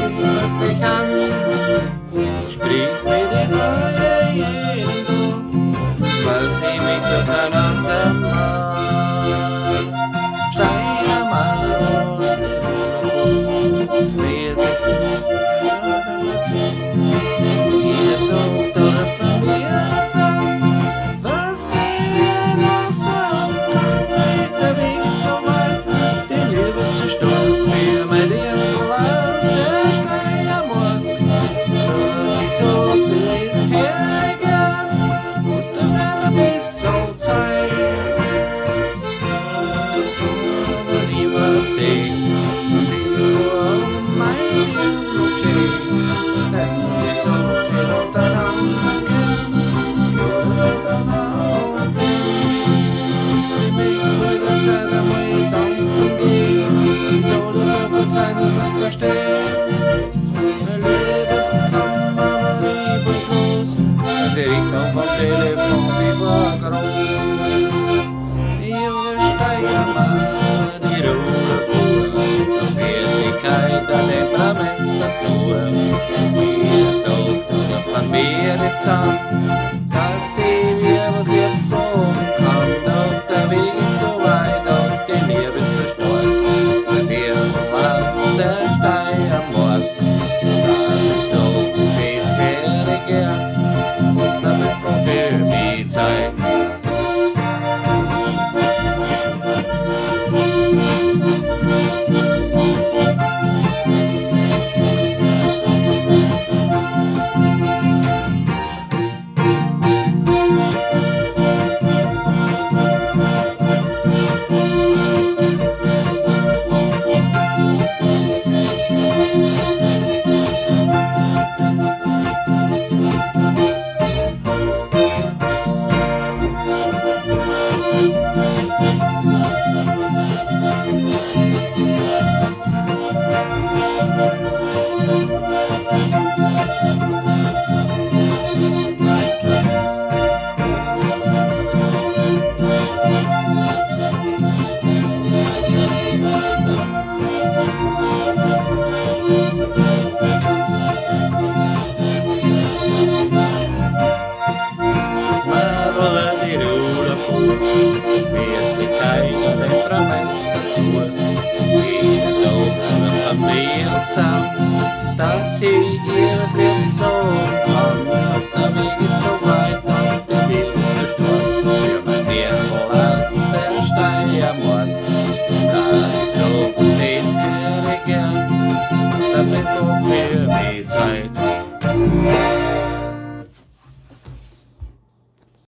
wat ik kan. Spreek met de vrije door, was hij met de veranderde man. Stijgen maar weer de hier door de familie zand. Was hij nog zo lang, de weg is zo weit, de liefste stond weer met hem langs de Steiermark. Was ich so bis hergegangen, musste werden bis zur Zeit. Lieber sehen, Zusammen, dass sie mir was jetzt so kommt, doch der Weg ist so weit und die Liebe ist verstreut. Bei dir war der Steiermark, dass ich so bis werde gern, muss damit von für mich Zeit. Dass sie